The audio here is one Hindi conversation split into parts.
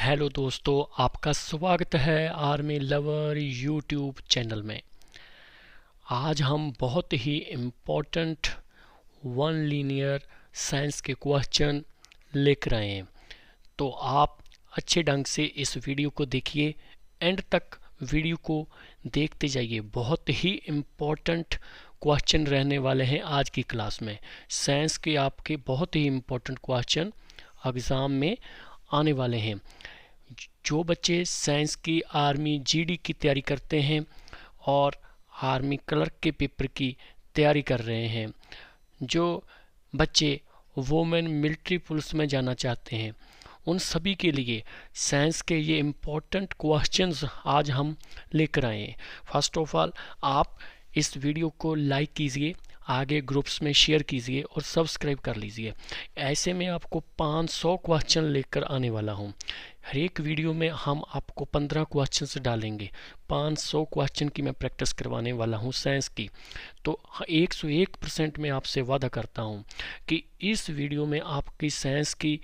हेलो दोस्तों, आपका स्वागत है आर्मी लवर यूट्यूब चैनल में। आज हम बहुत ही इम्पोर्टेंट वन लीनियर साइंस के क्वेश्चन लेकर आए हैं। तो आप अच्छे ढंग से इस वीडियो को देखिए, एंड तक वीडियो को देखते जाइए। बहुत ही इम्पोर्टेंट क्वेश्चन रहने वाले हैं आज की क्लास में। साइंस के आपके बहुत ही इम्पोर्टेंट क्वेश्चन एग्ज़ाम में आने वाले हैं। जो बच्चे साइंस की आर्मी जीडी की तैयारी करते हैं और आर्मी क्लर्क के पेपर की तैयारी कर रहे हैं, जो बच्चे वुमेन मिलिट्री पुलिस में जाना चाहते हैं, उन सभी के लिए साइंस के ये इम्पोर्टेंट क्वेश्चंस आज हम लेकर आए हैं। फर्स्ट ऑफ ऑल, आप इस वीडियो को लाइक कीजिए, आगे ग्रुप्स में शेयर कीजिए और सब्सक्राइब कर लीजिए। ऐसे में आपको 500 क्वेश्चन लेकर आने वाला हूँ। हर एक वीडियो में हम आपको 15 क्वेश्चन डालेंगे। 500 क्वेश्चन की मैं प्रैक्टिस करवाने वाला हूँ साइंस की। तो 101% मैं आपसे वादा करता हूँ कि इस वीडियो में आपकी साइंस की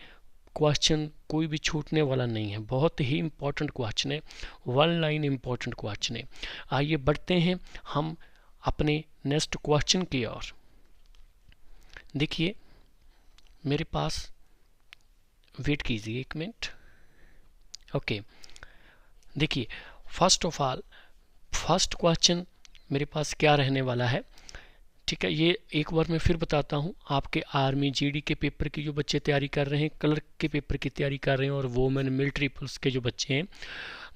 क्वेश्चन कोई भी छूटने वाला नहीं है। बहुत ही इम्पोर्टेंट क्वेश्चन है, वन लाइन इम्पोर्टेंट क्वेश्चन है। आइए बढ़ते हैं हम अपने नेक्स्ट क्वेश्चन की ओर। देखिए मेरे पास, वेट कीजिए एक मिनट। ओके, देखिए first of all first question मेरे पास क्या रहने वाला है। ठीक है, ये एक बार मैं फिर बताता हूँ। आपके आर्मी जीडी के पेपर की जो बच्चे तैयारी कर रहे हैं, क्लर्क के पेपर की तैयारी कर रहे हैं और वुमेन मिलिट्री पुलिस के जो बच्चे हैं,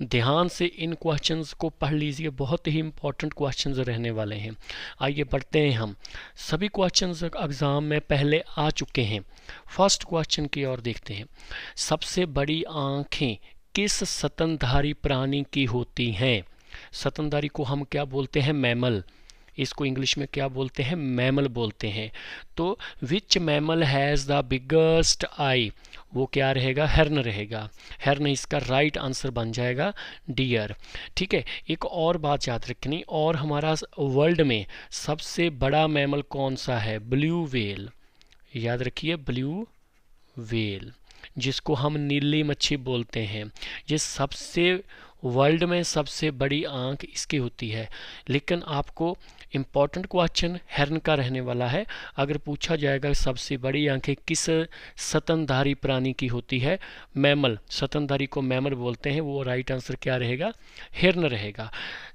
ध्यान से इन क्वेश्चंस को पढ़ लीजिए। बहुत ही इंपॉर्टेंट क्वेश्चंस रहने वाले हैं। आइए बढ़ते हैं हम। सभी क्वेश्चंस एग्जाम में पहले आ चुके हैं। फर्स्ट क्वेश्चन की ओर देखते हैं। सबसे बड़ी आंखें किस स्तनधारी प्राणी की होती हैं? स्तनधारी को हम क्या बोलते हैं? मैमल। इसको इंग्लिश में क्या बोलते हैं? मैमल बोलते हैं। तो which mammal has the biggest eye? वो क्या रहेगा? हेर्न रहेगा। हेर्न इसका राइट आंसर बन जाएगा डियर। ठीक है, एक और बात याद रखनी, और हमारा वर्ल्ड में सबसे बड़ा मैमल कौन सा है? Blue whale. याद रखिए, ब्लू व्हेल, जिसको हम नीली मच्छी बोलते हैं। ये सबसे वर्ल्ड में सबसे बड़ी आंख इसकी होती है। लेकिन आपको इम्पॉर्टेंट क्वेश्चन हेर्न का रहने वाला है। अगर पूछा जाएगा सबसे बड़ी आंखें किस स्तनधारी प्राणी की होती है? मैमल। स्तनधारी को मैमल बोलते हैं। वो राइट आंसर क्या रहेगा? हिरन रहेगा।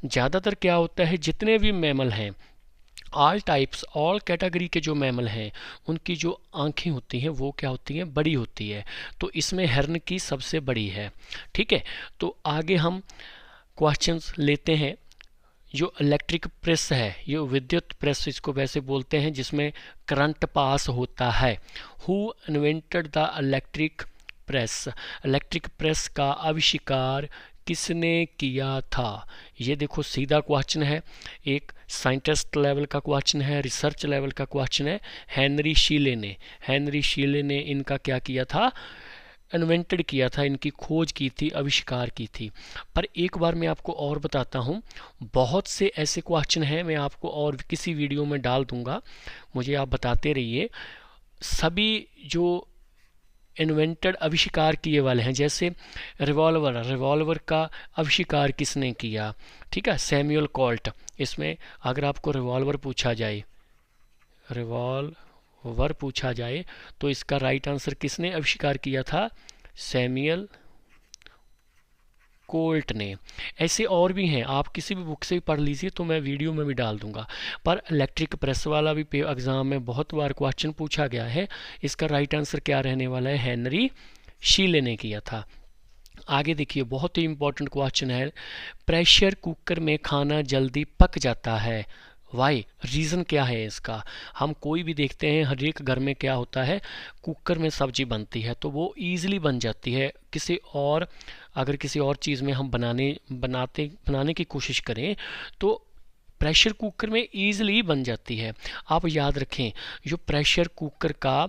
ज़्यादातर क्या होता है, जितने भी मैमल हैं, ऑल टाइप्स, ऑल कैटेगरी के जो मैमल हैं, उनकी जो आंखें होती हैं वो क्या होती हैं? बड़ी होती है। तो इसमें हिरन की सबसे बड़ी है। ठीक है, तो आगे हम क्वेश्चंस लेते हैं। जो इलेक्ट्रिक प्रेस है, ये विद्युत प्रेस इसको वैसे बोलते हैं, जिसमें करंट पास होता है। Who invented the electric press? Electric press का आविष्कार किसने किया था? ये देखो सीधा क्वेश्चन है, एक साइंटिस्ट लेवल का क्वेश्चन है, रिसर्च लेवल का क्वेश्चन है। हेनरी शीले ने, हेनरी शीले ने इनका क्या किया था? इन्वेंटेड किया था, इनकी खोज की थी, आविष्कार की थी। पर एक बार मैं आपको और बताता हूँ, बहुत से ऐसे क्वेश्चन हैं, मैं आपको और किसी वीडियो में डाल दूंगा, मुझे आप बताते रहिए। सभी जो इन्वेंटेड, आविष्कार किए वाले हैं, जैसे रिवॉल्वर, रिवॉल्वर का आविष्कार किसने किया? ठीक है, सैमुअल कोल्ट। इसमें अगर आपको रिवॉल्वर पूछा जाए, रिवॉल्वर पूछा जाए, तो इसका राइट आंसर किसने आविष्कार किया था? सैमुअल कोल्ट ने। ऐसे और भी हैं, आप किसी भी बुक से भी पढ़ लीजिए, तो मैं वीडियो में भी डाल दूंगा। पर इलेक्ट्रिक प्रेस वाला भी एग्जाम में बहुत बार क्वेश्चन पूछा गया है। इसका राइट आंसर क्या रहने वाला है? हेनरी शीले ने किया था। आगे देखिए, बहुत ही इंपॉर्टेंट क्वेश्चन है। प्रेशर कुकर में खाना जल्दी पक जाता है, वाई? रीज़न क्या है इसका? हम कोई भी देखते हैं, हर एक घर में क्या होता है, कुकर में सब्जी बनती है तो वो ईजिली बन जाती है। अगर किसी और चीज़ में हम बनाने की कोशिश करें तो प्रेशर कुकर में ईजिली बन जाती है। आप याद रखें, जो प्रेशर कुकर का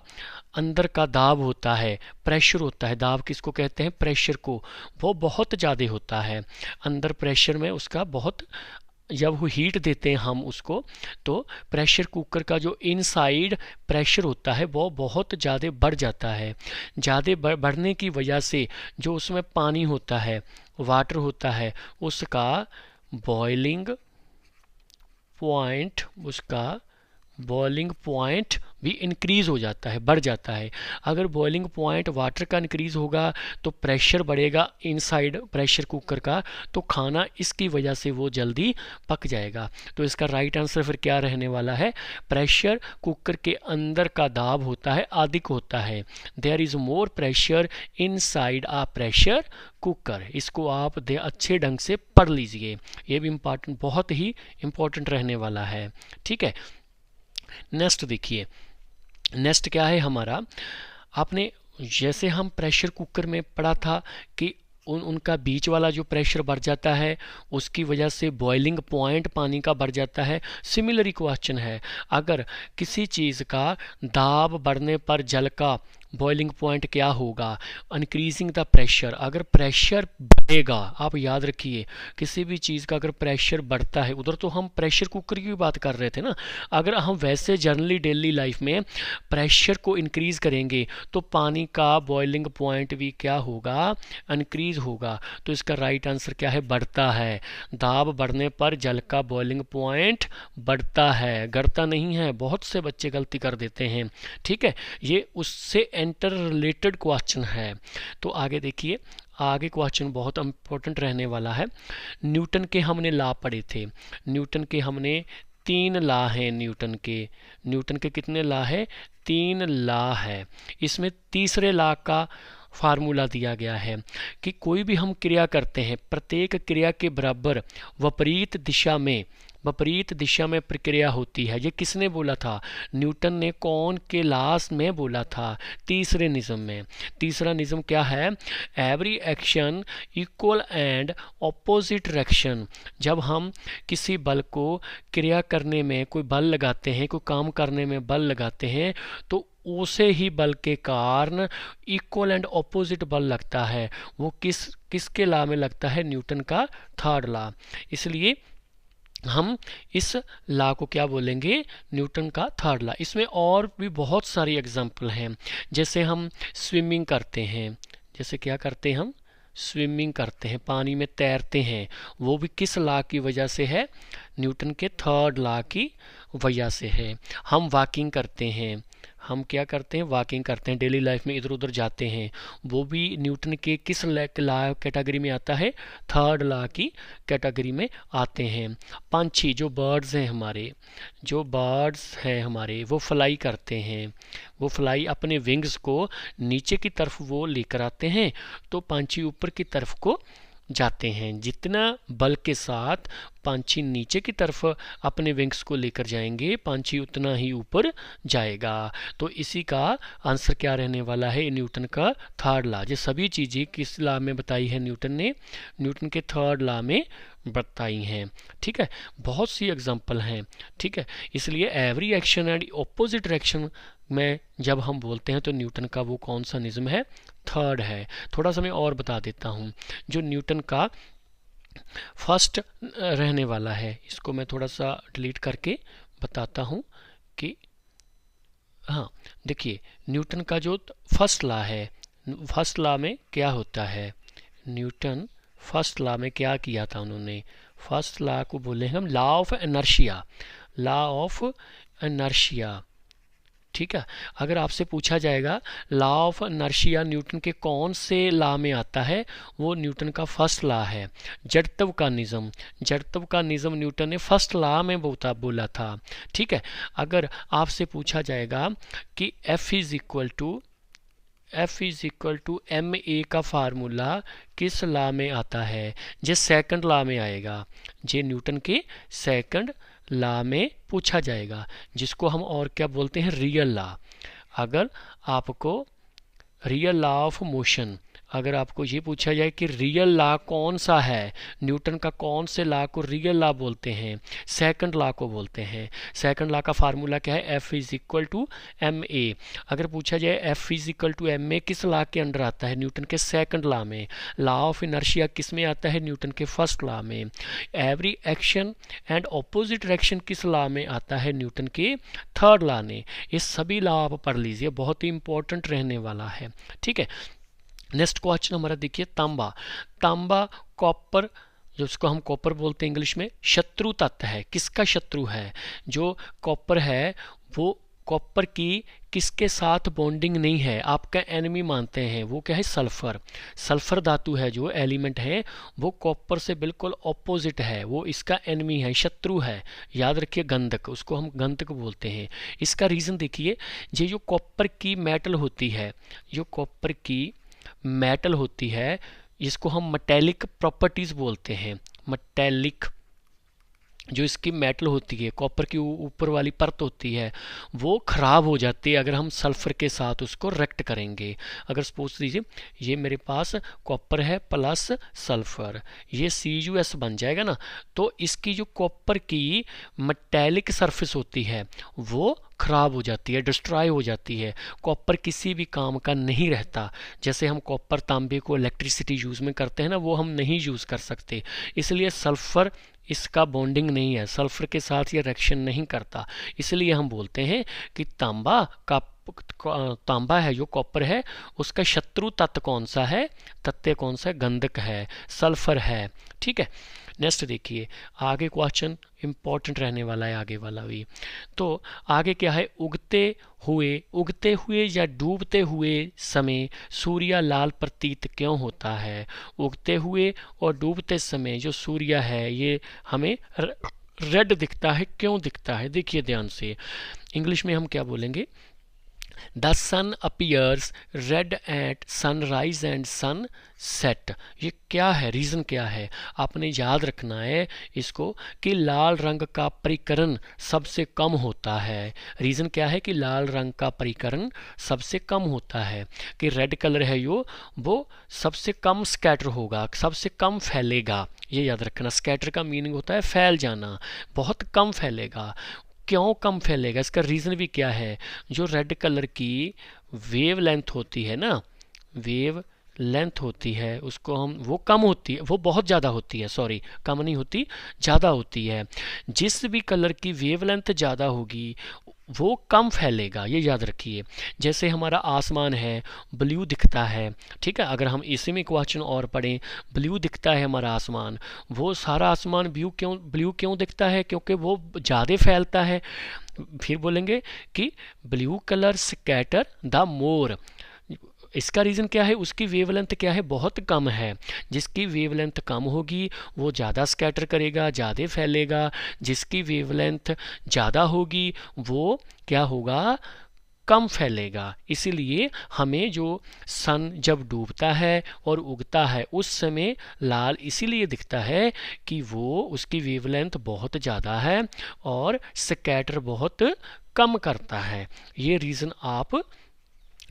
अंदर का दाब होता है, प्रेशर होता है, दाब किसको कहते हैं? प्रेशर को। वो बहुत ज़्यादा होता है अंदर, प्रेशर में उसका बहुत जब वो हीट देते हैं हम उसको, तो प्रेशर कुकर का जो इनसाइड प्रेशर होता है वो बहुत ज़्यादा बढ़ जाता है। ज़्यादा बढ़ने की वजह से जो उसमें पानी होता है, वाटर होता है, उसका बॉइलिंग पॉइंट भी इंक्रीज हो जाता है, बढ़ जाता है। अगर बॉइलिंग पॉइंट वाटर का इंक्रीज होगा तो प्रेशर बढ़ेगा इनसाइड प्रेशर कुकर का, तो खाना इसकी वजह से वो जल्दी पक जाएगा। तो इसका राइट आंसर फिर क्या रहने वाला है? प्रेशर कुकर के अंदर का दाब होता है, अधिक होता है। There is more pressure inside a pressure cooker. इसको आप अच्छे ढंग से पढ़ लीजिए, ये भी इम्पॉर्टेंट, बहुत ही इम्पोर्टेंट रहने वाला है। ठीक है, नेक्स्ट देखिए, नेक्स्ट क्या है हमारा, आपने जैसे हम प्रेशर कुकर में पढ़ा था कि उनका बीच वाला जो प्रेशर बढ़ जाता है उसकी वजह से बॉइलिंग पॉइंट पानी का बढ़ जाता है। सिमिलर क्वेश्चन है, अगर किसी चीज़ का दाब बढ़ने पर जल का बॉइलिंग पॉइंट क्या होगा? Increasing the pressure. अगर प्रेशर बढ़ेगा, आप याद रखिए किसी भी चीज़ का अगर प्रेशर बढ़ता है, उधर तो हम प्रेशर कुकर की भी बात कर रहे थे ना, अगर हम वैसे जनरली डेली लाइफ में प्रेशर को इंक्रीज करेंगे तो पानी का बॉइलिंग पॉइंट भी क्या होगा? इंक्रीज होगा। तो इसका राइट आंसर क्या है? बढ़ता है। दाब बढ़ने पर जल का बॉइलिंग पॉइंट बढ़ता है, घटता नहीं है। बहुत से बच्चे गलती कर देते हैं। ठीक है, ये उससे इंटर रिलेटेड क्वेश्चन है। तो आगे देखिए, आगे क्वेश्चन बहुत इंपॉर्टेंट रहने वाला है। न्यूटन के हमने लॉ पढ़े थे। न्यूटन के हमने 3 लॉ हैं। न्यूटन के कितने लॉ है? 3 लॉ है। इसमें तीसरे लॉ का फार्मूला दिया गया है कि कोई भी हम क्रिया करते हैं, प्रत्येक क्रिया के बराबर विपरीत दिशा में प्रक्रिया होती है। ये किसने बोला था? न्यूटन ने। कौन के लॉस में बोला था? तीसरे निज़म में। तीसरा निज़म क्या है? Every action equal and opposite direction. जब हम किसी बल को क्रिया करने में कोई बल लगाते हैं, कोई काम करने में बल लगाते हैं, तो उसे ही बल के कारण इक्वल एंड ऑपोजिट बल लगता है। वो किसके लॉ में लगता है? न्यूटन का थर्ड लॉ। इसलिए हम इस लॉ को क्या बोलेंगे? न्यूटन का थर्ड लॉ। इसमें और भी बहुत सारी एग्जांपल हैं। जैसे हम स्विमिंग करते हैं, जैसे क्या करते हैं हम? स्विमिंग करते हैं, पानी में तैरते हैं, वो भी किस लॉ की वजह से है? न्यूटन के थर्ड लॉ की वजह से है। हम वॉकिंग करते हैं, हम क्या करते हैं? वॉकिंग करते हैं, डेली लाइफ में इधर उधर जाते हैं, वो भी न्यूटन के किस लॉ कैटेगरी में आता है? थर्ड लॉ की कैटेगरी में आते हैं। पंछी, जो बर्ड्स हैं हमारे, वो फ्लाई करते हैं, वो फ्लाई अपने विंग्स को नीचे की तरफ वो लेकर आते हैं, तो पंछी ऊपर की तरफ को जाते हैं। जितना बल के साथ पंछी नीचे की तरफ अपने विंग्स को लेकर जाएंगे, पंछी उतना ही ऊपर जाएगा। तो इसी का आंसर क्या रहने वाला है? न्यूटन का थर्ड लॉ। ये सभी चीज़ें किस लॉ में बताई है न्यूटन ने? न्यूटन के थर्ड लॉ में बताई हैं। ठीक है, बहुत सी एग्जांपल हैं। ठीक है, इसलिए every action and opposite direction में जब हम बोलते हैं तो न्यूटन का वो कौन सा निज़म है? थर्ड है। थोड़ा सा मैं और बता देता हूँ। जो न्यूटन का फर्स्ट रहने वाला है, इसको मैं थोड़ा सा डिलीट करके बताता हूँ कि हाँ, देखिए, न्यूटन का जो फर्स्ट लॉ है, फर्स्ट लॉ में क्या होता है? न्यूटन फर्स्ट लॉ में क्या किया था उन्होंने? फर्स्ट लॉ को बोले हम law of inertia. Law of inertia. ठीक है, अगर आपसे पूछा जाएगा लॉ ऑफ इनर्शिया न्यूटन के कौन से लॉ में आता है, वो न्यूटन का फर्स्ट लॉ है। जड़त्व का निज़म न्यूटन ने फर्स्ट लॉ में बोला था। ठीक है, अगर आपसे पूछा जाएगा कि F is equal to m a का फार्मूला किस लॉ में आता है? जे सेकंड लॉ में आएगा, जे न्यूटन के सेकंड लॉ में पूछा जाएगा, जिसको हम और क्या बोलते हैं? Real law. अगर आपको रियल लॉ ऑफ मोशन अगर आपको ये पूछा जाए कि रियल लॉ कौन सा है, न्यूटन का कौन से लॉ को रियल लॉ बोलते हैं, सेकंड लॉ को बोलते हैं। सेकंड लॉ का फार्मूला क्या है, F is equal to m a. अगर पूछा जाए F is equal to m a किस लॉ के अंडर आता है, न्यूटन के सेकंड लॉ में। लॉ ऑफ इनर्शिया किस में आता है, न्यूटन के फर्स्ट लॉ में। Every action and opposite reaction किस लॉ में आता है, न्यूटन के थर्ड लॉ ने। ये सभी लॉ आप पढ़ लीजिए, बहुत ही इंपॉर्टेंट रहने वाला है। ठीक है, नेक्स्ट क्वेश्चन हमारा देखिए, तांबा। तांबा कॉपर, जो उसको हम कॉपर बोलते हैं इंग्लिश में, शत्रु तत्व है। किसका शत्रु है, जो कॉपर है वो कॉपर की किसके साथ बॉन्डिंग नहीं है, आपका एनिमी मानते हैं, वो क्या है, सल्फर। सल्फर धातु है जो एलिमेंट है वो कॉपर से बिल्कुल ऑपोजिट है, वो इसका एनिमी है, शत्रु है। याद रखिए, गंधक, उसको हम गंधक बोलते हैं। इसका रीज़न देखिए, ये जो कॉपर की मेटल होती है, जो कॉपर की मेटल होती है, इसको हम मेटेलिक प्रॉपर्टीज बोलते हैं। मेटेलिक, जो इसकी मेटल होती है, कॉपर की ऊपर वाली परत होती है, वो खराब हो जाती है अगर हम सल्फर के साथ उसको रिएक्ट करेंगे। अगर सपोज लीजिए ये मेरे पास कॉपर है प्लस सल्फर, ये CuS बन जाएगा ना, तो इसकी जो कॉपर की मेटेलिक सरफेस होती है वो खराब हो जाती है, डिस्ट्रॉय हो जाती है। कॉपर किसी भी काम का नहीं रहता। जैसे हम कॉपर तांबे को इलेक्ट्रिसिटी यूज़ में करते हैं ना, वो हम नहीं यूज़ कर सकते। इसलिए सल्फर, इसका बॉन्डिंग नहीं है, सल्फर के साथ ये रिएक्शन नहीं करता। इसलिए हम बोलते हैं कि तांबा है जो कॉपर है, उसका शत्रु तत्व कौन सा है, तत्व कौन सा है, गंधक है, सल्फर है। ठीक है, नेक्स्ट देखिए, आगे क्वेश्चन इंपॉर्टेंट रहने वाला है, आगे वाला भी। तो आगे क्या है, उगते हुए या डूबते हुए समय सूर्य लाल प्रतीत क्यों होता है। उगते हुए और डूबते समय जो सूर्य है ये हमें रेड दिखता है, क्यों दिखता है, देखिए ध्यान से। इंग्लिश में हम क्या बोलेंगे, the sun appears red at sunrise and sunset. ये क्या है, रीज़न क्या है, आपने याद रखना है इसको, कि लाल रंग का परिकरण सबसे कम होता है। रीज़न क्या है कि लाल रंग का परिकरण सबसे कम होता है, कि रेड कलर है वो सबसे कम स्कैटर होगा, सबसे कम फैलेगा। ये याद रखना, स्कैटर का मीनिंग होता है फैल जाना, बहुत कम फैलेगा। क्यों कम फैलेगा, इसका रीज़न भी क्या है, जो रेड कलर की वेव लेंथ होती है ना, वेव लेंथ होती है उसको हम, वो कम होती है, वो बहुत ज़्यादा होती है, सॉरी कम नहीं होती, ज़्यादा होती है। जिस भी कलर की वेव लेंथ ज़्यादा होगी वो कम फैलेगा, ये याद रखिए। जैसे हमारा आसमान है, ब्लू दिखता है, ठीक है, अगर हम इसी में क्वेश्चन और पढ़ें, ब्लू दिखता है हमारा आसमान, वो सारा आसमान ब्लू क्यों दिखता है, क्योंकि वो ज़्यादा फैलता है। फिर बोलेंगे कि blue colour scatter the more, इसका रीज़न क्या है, उसकी वेवलेंथ क्या है, बहुत कम है। जिसकी वेवलेंथ कम होगी वो ज़्यादा स्कैटर करेगा, ज़्यादा फैलेगा। जिसकी वेवलेंथ ज़्यादा होगी वो क्या होगा, कम फैलेगा। इसीलिए हमें जो सन जब डूबता है और उगता है उस समय लाल इसीलिए दिखता है कि वो उसकी वेवलेंथ बहुत ज़्यादा है और स्कैटर बहुत कम करता है। ये रीज़न आप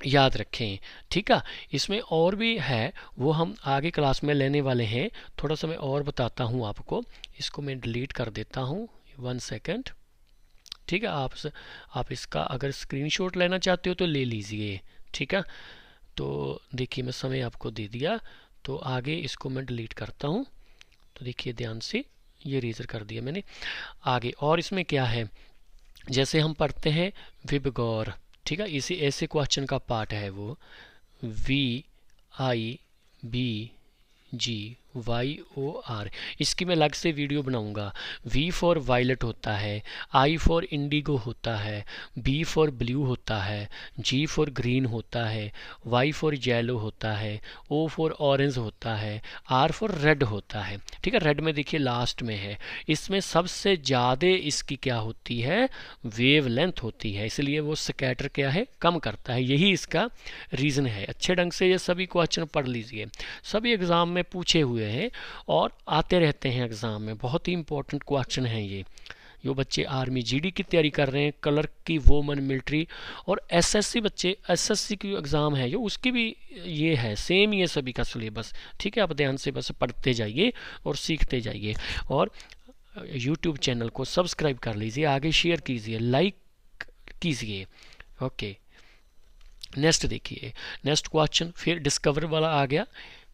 याद रखें, ठीक है। इसमें और भी है, वो हम आगे क्लास में लेने वाले हैं। थोड़ा सा मैं और बताता हूँ आपको, इसको मैं डिलीट कर देता हूँ, 1 सेकेंड, ठीक है। आप इसका अगर स्क्रीनशॉट लेना चाहते हो तो ले लीजिए, ठीक है। तो देखिए मैं समय आपको दे दिया, तो आगे इसको मैं डिलीट करता हूँ। तो देखिए ध्यान से, ये रेजर कर दिया मैंने आगे। और इसमें क्या है, जैसे हम पढ़ते हैं विबगौर, ठीक है, इसी ऐसे क्वेश्चन का पार्ट है वो, VIBGYOR। इसकी मैं अलग से वीडियो बनाऊंगा। V फॉर वायलेट होता है, I फॉर इंडिगो होता है, B फॉर ब्लू होता है, G फॉर ग्रीन होता है, Y फॉर येलो होता है, O फॉर ऑरेंज होता है, R फॉर रेड होता है, ठीक है। रेड में देखिए लास्ट में है। इसमें सबसे ज़्यादा इसकी क्या होती है, वेव लेंथ होती है, इसलिए वो स्कैटर क्या है, कम करता है। यही इसका रीज़न है। अच्छे ढंग से ये सभी क्वेश्चन पढ़ लीजिए, सभी एग्ज़ाम में पूछे हुए हैं और आते रहते हैं एग्ज़ाम में, बहुत ही इंपॉर्टेंट क्वेश्चन हैं ये, जो बच्चे आर्मी जीडी की तैयारी कर रहे हैं, क्लर्क की, वोमन, मिलिट्री और एसएससी बच्चे, एसएससी की एग्ज़ाम है जो उसकी भी ये है, सेम ये सभी का सिलेबस। ठीक है, आप ध्यान से बस पढ़ते जाइए और सीखते जाइए और यूट्यूब चैनल को सब्सक्राइब कर लीजिए, आगे शेयर कीजिए, लाइक कीजिए। ओके, नेक्स्ट देखिए, नेक्स्ट क्वेश्चन फिर डिस्कवर वाला आ गया।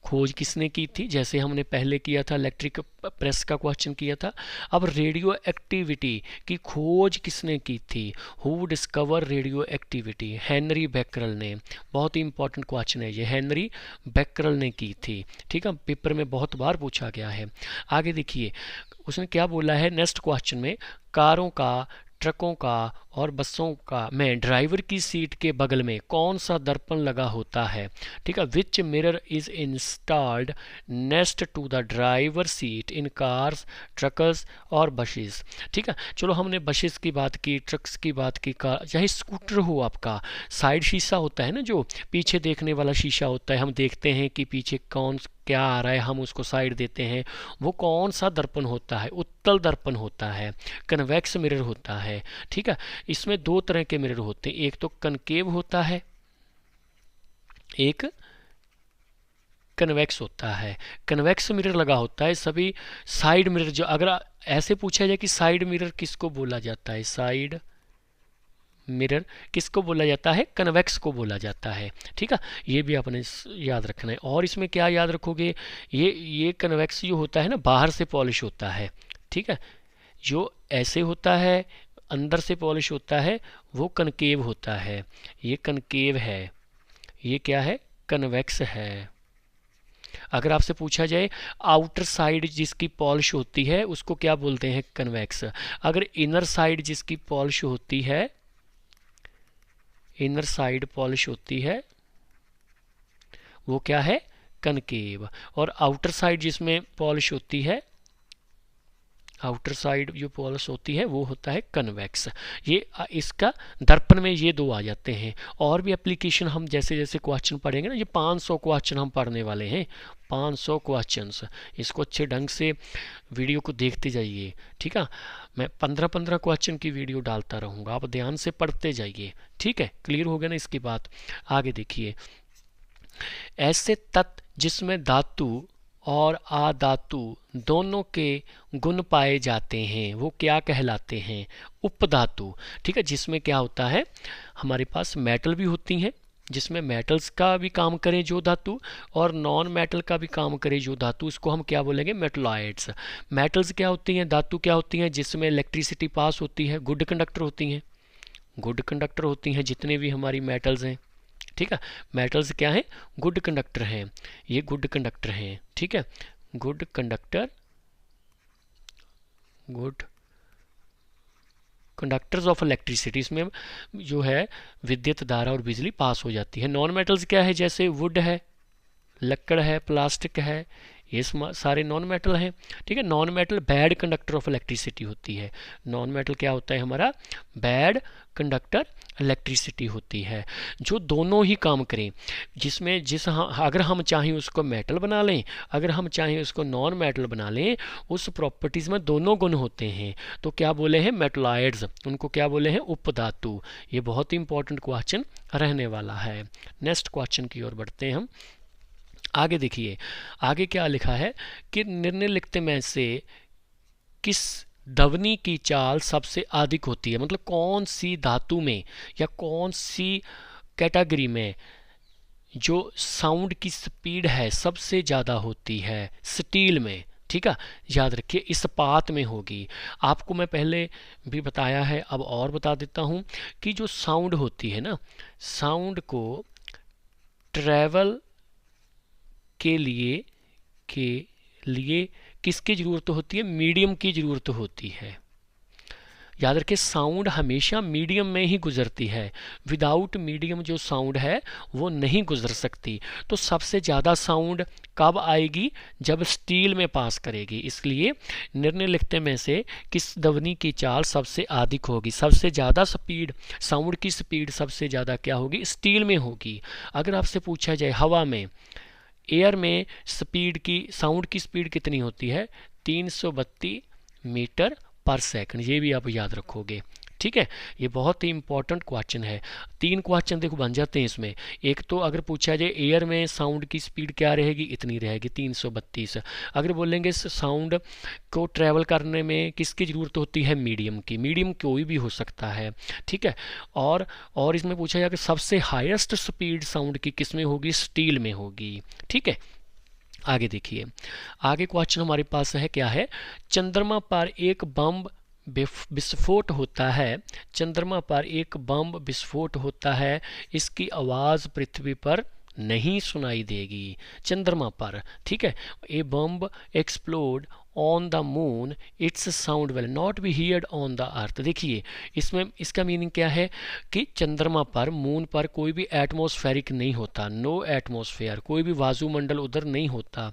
खोज किसने की थी, जैसे हमने पहले किया था इलेक्ट्रिक प्रेस का क्वेश्चन किया था। अब रेडियो एक्टिविटी की खोज किसने की थी, who discover radio activity, Henry Becquerel ने। बहुत ही इंपॉर्टेंट क्वेश्चन है ये, हेनरी बैकरल ने की थी। ठीक है, पेपर में बहुत बार पूछा गया है। आगे देखिए उसने क्या बोला है नेक्स्ट क्वेश्चन में, कारों का, ट्रकों का और बसों का में ड्राइवर की सीट के बगल में कौन सा दर्पण लगा होता है। ठीक है, which mirror is installed next to the driver seat in cars, trucks और बसेस। ठीक है, चलो हमने बसेस की बात की, ट्रक्स की बात की, कार, चाहे स्कूटर हो, आपका साइड शीशा होता है ना, जो पीछे देखने वाला शीशा होता है, हम देखते हैं कि पीछे कौन क्या आ रहा है, हम उसको साइड देते हैं, वो कौन सा दर्पण होता है, उत्तल दर्पण होता है, कन्वेक्स मिरर होता है। ठीक है, इसमें दो तरह के मिरर होते हैं, एक तो कनकेव होता है, एक कन्वेक्स होता है। कन्वेक्स मिरर लगा होता है सभी साइड मिरर, जो अगर ऐसे पूछा जाए कि साइड मिरर किसको बोला जाता है, साइड मिरर किसको बोला जाता है, कन्वेक्स को बोला जाता है। ठीक है, ये भी आपने याद रखना है। और इसमें क्या याद रखोगे, ये कन्वेक्स जो होता है ना, बाहर से पॉलिश होता है। ठीक है, जो ऐसे होता है अंदर से पॉलिश होता है वो कनकेव होता है, ये कनकेव है, ये क्या है, कन्वेक्स है। अगर आपसे पूछा जाए आउटर साइड जिसकी पॉलिश होती है उसको क्या बोलते हैं, कन्वेक्स। अगर इनर साइड जिसकी पॉलिश होती है, इनर साइड पॉलिश होती है, वो क्या है, कनकेव। और आउटर साइड जिसमें पॉलिश होती है, आउटर साइड जो पॉलिश होती है वो होता है कन्वेक्स। ये इसका दर्पण में ये दो आ जाते हैं। और भी एप्लीकेशन हम जैसे जैसे क्वेश्चन पढ़ेंगे ना, ये 500 क्वेश्चन हम पढ़ने वाले हैं, 500 क्वेश्चंस, इसको अच्छे ढंग से वीडियो को देखते जाइए। ठीक है, मैं 15-15 क्वेश्चन की वीडियो डालता रहूँगा, आप ध्यान से पढ़ते जाइए। ठीक है, क्लियर हो गया ना इसकी बात। आगे देखिए, ऐसे तत्व जिसमें धातु और अधातु दोनों के गुण पाए जाते हैं वो क्या कहलाते हैं, उपधातु। ठीक है, जिसमें क्या होता है, हमारे पास मेटल भी होती हैं, जिसमें मेटल्स का भी काम करें जो धातु और नॉन मेटल का भी काम करे जो धातु, उसको हम क्या बोलेंगे, मेटलॉइड्स। मेटल्स क्या होती हैं, धातु क्या होती हैं, जिसमें इलेक्ट्रिसिटी पास होती है, गुड कंडक्टर होती हैं, गुड कंडक्टर होती हैं जितने भी हमारी मेटल्स हैं। ठीक है, मेटल्स क्या हैं, गुड कंडक्टर हैं, ये गुड कंडक्टर हैं। ठीक है, good conductor, good conductors of electricity, इसमें जो है विद्युत धारा और बिजली पास हो जाती है। नॉन मेटल्स क्या है, जैसे वुड है, लकड़ है, प्लास्टिक है, ये सारे नॉन मेटल हैं। ठीक है, non metal bad conductor of electricity होती है। नॉन मेटल क्या होता है हमारा, बैड कंडक्टर इलेक्ट्रिसिटी होती है, जो दोनों ही काम करें, जिसमें अगर हम चाहें उसको मेटल बना लें, अगर हम चाहें उसको नॉन मेटल बना लें, उस प्रॉपर्टीज़ में दोनों गुण होते हैं, तो क्या बोले हैं, मेटलॉइड्स, उनको क्या बोले हैं, उपधातु। ये बहुत ही इंपॉर्टेंट क्वेश्चन रहने वाला है। नेक्स्ट क्वेश्चन की ओर बढ़ते हैं हम। आगे देखिए, आगे क्या लिखा है कि निम्नलिखित में से किस ध्वनि की चाल सबसे अधिक होती है, मतलब कौन सी धातु में या कौन सी कैटेगरी में जो साउंड की स्पीड है सबसे ज़्यादा होती है, स्टील में। ठीक है, याद रखिए इस्पात में होगी। आपको मैं पहले भी बताया है, अब और बता देता हूँ कि जो साउंड होती है ना, साउंड को ट्रैवल के लिए किसकी ज़रूरत होती है, मीडियम की ज़रूरत होती है। याद रखिए साउंड हमेशा मीडियम में ही गुजरती है, विदाउट मीडियम जो साउंड है वो नहीं गुजर सकती। तो सबसे ज़्यादा साउंड कब आएगी, जब स्टील में पास करेगी। इसलिए निम्नलिखित में से किस ध्वनि की चाल सबसे अधिक होगी, सबसे ज़्यादा स्पीड, साउंड की स्पीड सबसे ज़्यादा क्या होगी, स्टील में होगी। अगर आपसे पूछा जाए हवा में, एयर में स्पीड की, साउंड की स्पीड कितनी होती है, 332 मीटर पर सेकंड, ये भी आप याद रखोगे। ठीक है, ये बहुत ही इंपॉर्टेंट क्वेश्चन है। 3 क्वेश्चन देखो बन जाते हैं इसमें। एक तो अगर पूछा जाए एयर में साउंड की स्पीड क्या रहेगी, इतनी रहेगी 332। अगर बोलेंगे साउंड को ट्रैवल करने में किसकी ज़रूरत होती है, मीडियम की। मीडियम कोई भी हो सकता है। ठीक है, और इसमें पूछा जाए कि सबसे हाईएस्ट स्पीड साउंड की किस में होगी, स्टील में होगी। ठीक है, आगे देखिए, आगे क्वेश्चन हमारे पास है क्या है, चंद्रमा पर एक बम विस्फोट होता है, चंद्रमा पर एक बम विस्फोट होता है, इसकी आवाज़ पृथ्वी पर नहीं सुनाई देगी। चंद्रमा पर, ठीक है, a bomb explode on the moon its sound will not be heard on the earth. देखिए इसमें इसका मीनिंग क्या है कि चंद्रमा पर, मून पर कोई भी एटमॉस्फेरिक नहीं होता, नो एटमॉस्फेयर, कोई भी वायुमंडल उधर नहीं होता,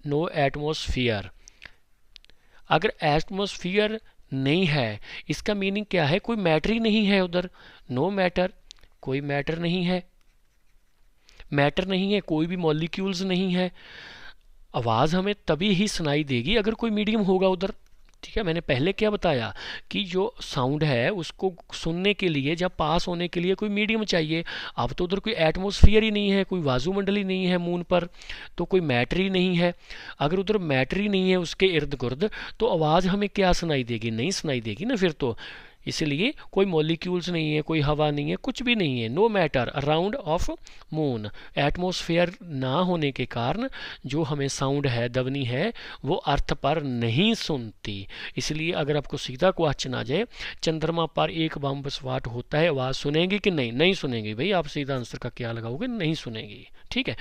नो एटमॉस्फेयर। अगर एटमॉस्फेयर नहीं है, इसका मीनिंग क्या है, कोई मैटर ही नहीं है उधर, नो मैटर, कोई मैटर नहीं है, मैटर नहीं है, कोई भी मॉलिक्यूल्स नहीं है। आवाज़ हमें तभी ही सुनाई देगी अगर कोई मीडियम होगा उधर। ठीक है, मैंने पहले क्या बताया कि जो साउंड है उसको सुनने के लिए या पास होने के लिए कोई मीडियम चाहिए। अब तो उधर कोई एटमॉस्फेयर ही नहीं है, कोई वायुमंडल ही नहीं है मून पर, तो कोई मैटर ही नहीं है। अगर उधर मैटर ही नहीं है उसके इर्द गिर्द, तो आवाज़ हमें क्या सुनाई देगी, नहीं सुनाई देगी ना फिर तो। इसलिए कोई मॉलिक्यूल्स नहीं है, कोई हवा नहीं है, कुछ भी नहीं है, no matter around of moon. Atmosphere ना होने के कारण जो हमें साउंड है, ध्वनि है, वो अर्थ पर नहीं सुनती। इसलिए अगर आपको सीधा क्वेश्चन आ जाए, चंद्रमा पर एक बम विस्फोट होता है, आवाज़ सुनेंगे कि नहीं, नहीं सुनेंगे भाई। आप सीधा आंसर का क्या लगाओगे, नहीं सुनेंगी। ठीक है,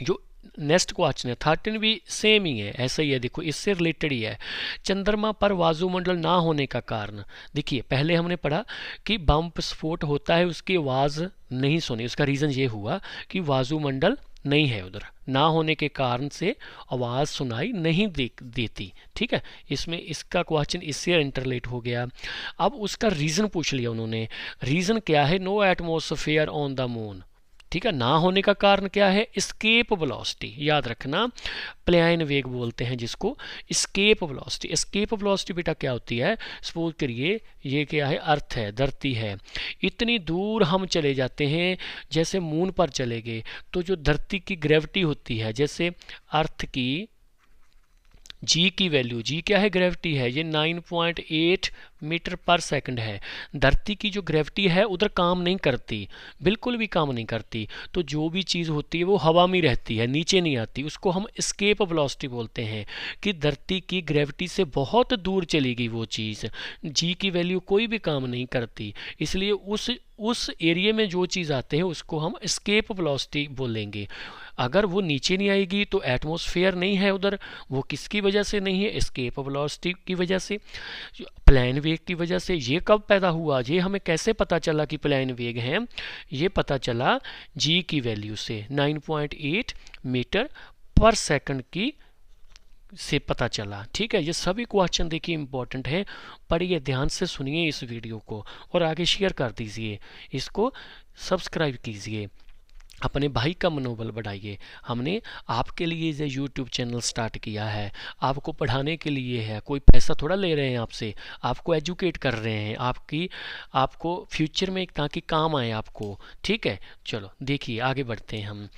जो नेक्स्ट क्वेश्चन है 13 भी सेम ही है, ऐसा ही है, देखो इससे रिलेटेड ही है। चंद्रमा पर वायुमंडल ना होने का कारण, देखिए पहले हमने पढ़ा कि बम विस्फोट होता है, उसकी आवाज़ नहीं सुनी, उसका रीज़न ये हुआ कि वायुमंडल नहीं है उधर, ना होने के कारण से आवाज़ सुनाई नहीं देती। ठीक है, इसमें इसका क्वेश्चन इससे इंटरलेट हो गया। अब उसका रीज़न पूछ लिया उन्होंने, रीज़न क्या है, no atmosphere on the moon. ठीक है, ना होने का कारण क्या है, एस्केप वेलोसिटी, याद रखना, प्लेन वेग बोलते हैं जिसको, एस्केप वेलोसिटी। एस्केप वेलोसिटी बेटा क्या होती है, सपोज करिए ये क्या है, अर्थ है, धरती है, इतनी दूर हम चले जाते हैं, जैसे मून पर चले गए, तो जो धरती की ग्रेविटी होती है, जैसे अर्थ की जी की वैल्यू, जी क्या है, ग्रेविटी है, ये 9.8 मीटर पर सेकंड है। धरती की जो ग्रेविटी है उधर काम नहीं करती, बिल्कुल भी काम नहीं करती, तो जो भी चीज़ होती है वो हवा में रहती है, नीचे नहीं आती, उसको हम एस्केप वेलोसिटी बोलते हैं, कि धरती की ग्रेविटी से बहुत दूर चली गई वो चीज़, जी की वैल्यू कोई भी काम नहीं करती, इसलिए उस एरिया में जो चीज़ आते हैं उसको हम एस्केप वेलोसिटी बोलेंगे। अगर वो नीचे नहीं आएगी तो एटमॉस्फेयर नहीं है उधर, वो किसकी वजह से नहीं है, एस्केप वेलोसिटी की वजह से, प्लेन वेग की वजह से। ये कब पैदा हुआ, ये हमें कैसे पता चला कि प्लेन वेग है, ये पता चला जी की वैल्यू से, 9.8 मीटर पर सेकंड की से पता चला। ठीक है, ये सभी क्वेश्चन देखिए इंपॉर्टेंट है, पढ़िए ध्यान से, सुनिए इस वीडियो को और आगे शेयर कर दीजिए, इसको सब्सक्राइब कीजिए, अपने भाई का मनोबल बढ़ाइए। हमने आपके लिए ये यूट्यूब चैनल स्टार्ट किया है, आपको पढ़ाने के लिए है, कोई पैसा थोड़ा ले रहे हैं आपसे, आपको एजुकेट कर रहे हैं, आपको फ्यूचर में ताकि काम आए आपको। ठीक है, चलो देखिए आगे बढ़ते हैं हम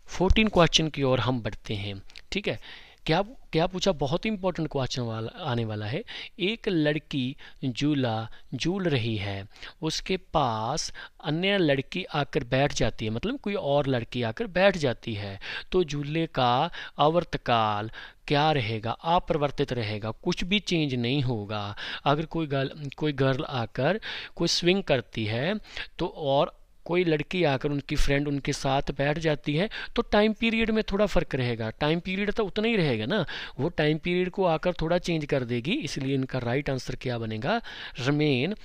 14 क्वेश्चन की ओर हम बढ़ते हैं। ठीक है, क्या क्या पूछा, बहुत ही इंपॉर्टेंट क्वेश्चन आने वाला है। एक लड़की झूल रही है, उसके पास अन्य लड़की आकर बैठ जाती है, मतलब कोई और लड़की आकर बैठ जाती है, तो झूले का आवर्तकाल क्या रहेगा, अपरिवर्तित रहेगा, कुछ भी चेंज नहीं होगा। अगर कोई गर्ल आकर कोई स्विंग करती है तो, और कोई लड़की आकर उनकी फ्रेंड उनके साथ बैठ जाती है, तो टाइम पीरियड में थोड़ा फ़र्क रहेगा, टाइम पीरियड तो उतना ही रहेगा ना, वो टाइम पीरियड को आकर थोड़ा चेंज कर देगी। इसलिए इनका राइट आंसर क्या बनेगा, रिमेन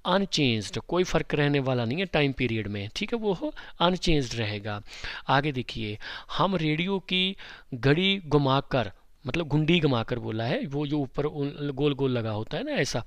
अनचेंज्ड, कोई फ़र्क रहने वाला नहीं है टाइम पीरियड में। ठीक है, वो अनचेंज्ड रहेगा। आगे देखिए, हम रेडियो की घड़ी घुमाकर, मतलब घुंडी घुमाकर बोला है, वो जो ऊपर गोल गोल लगा होता है ना, ऐसा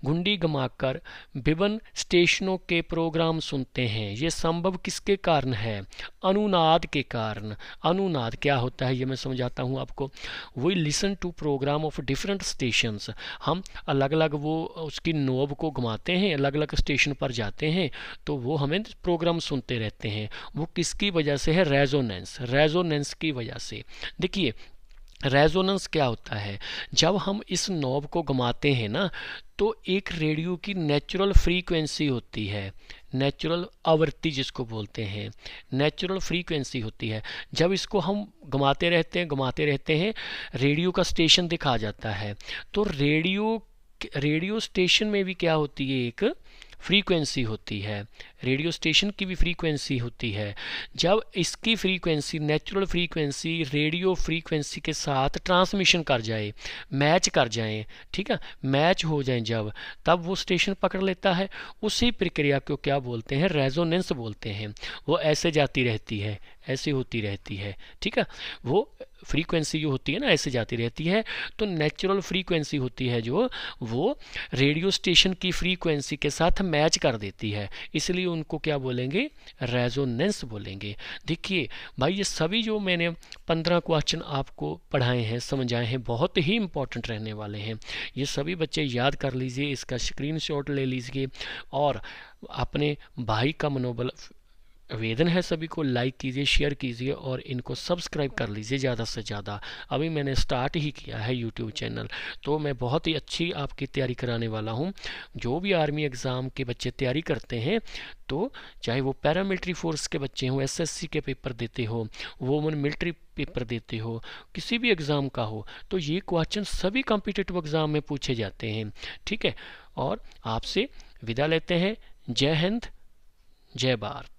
घुंडी घुमाकर विभिन्न स्टेशनों के प्रोग्राम सुनते हैं। ये संभव किसके कारण है? अनुनाद के कारण। अनुनाद क्या होता है ये मैं समझाता हूँ आपको। We listen to program of different stations. हम अलग अलग वो उसकी नोब को घुमाते हैं, अलग अलग स्टेशन पर जाते हैं, तो वो हमें प्रोग्राम सुनते रहते हैं। वो किसकी वजह से है? रेजोनेंस। रेजोनेंस की वजह से। देखिए रेजोनेंस क्या होता है? जब हम इस नॉब को घुमाते हैं ना, तो एक रेडियो की नेचुरल फ्रीक्वेंसी होती है, नेचुरल आवृत्ति जिसको बोलते हैं, नेचुरल फ्रीक्वेंसी होती है। जब इसको हम घुमाते रहते हैं, रेडियो का स्टेशन दिखा जाता है। तो रेडियो स्टेशन में भी क्या होती है? एक फ्रीक्वेंसी होती है। रेडियो स्टेशन की भी फ्रीक्वेंसी होती है। जब इसकी frequency, natural frequency radio frequency के साथ ट्रांसमिशन कर जाए, मैच कर जाए, ठीक है, मैच हो जाए जब, तब वो स्टेशन पकड़ लेता है। उसी प्रक्रिया को क्या बोलते हैं? रेजोनेंस बोलते हैं। वो ऐसे जाती रहती है, ऐसे होती रहती है, ठीक है। वो फ्रीक्वेंसी जो होती है ना, ऐसे जाती रहती है। तो नेचुरल फ्रीक्वेंसी होती है जो, वो रेडियो स्टेशन की फ्रीक्वेंसी के साथ मैच कर देती है, इसलिए उनको क्या बोलेंगे? रेजोनेंस बोलेंगे। देखिए भाई, ये सभी जो मैंने 15 क्वेश्चन आपको पढ़ाए हैं, समझाए हैं, बहुत ही इंपॉर्टेंट रहने वाले हैं। ये सभी बच्चे याद कर लीजिए, इसका स्क्रीनशॉट ले लीजिए और अपने भाई का मनोबल आवेदन है सभी को लाइक कीजिए, शेयर कीजिए और इनको सब्सक्राइब कर लीजिए ज़्यादा से ज़्यादा। अभी मैंने स्टार्ट ही किया है यूट्यूब चैनल, तो मैं बहुत ही अच्छी आपकी तैयारी कराने वाला हूँ। जो भी आर्मी एग्ज़ाम के बच्चे तैयारी करते हैं, तो चाहे वो पैरामिलिट्री फोर्स के बच्चे हों, एसएससी के पेपर देते हो, वुमेन मिलिट्री पेपर देते हो, किसी भी एग्ज़ाम का हो, तो ये क्वेश्चन सभी कॉम्पिटिटिव एग्ज़ाम में पूछे जाते हैं, ठीक है। और आपसे विदा लेते हैं। जय हिंद, जय भारत।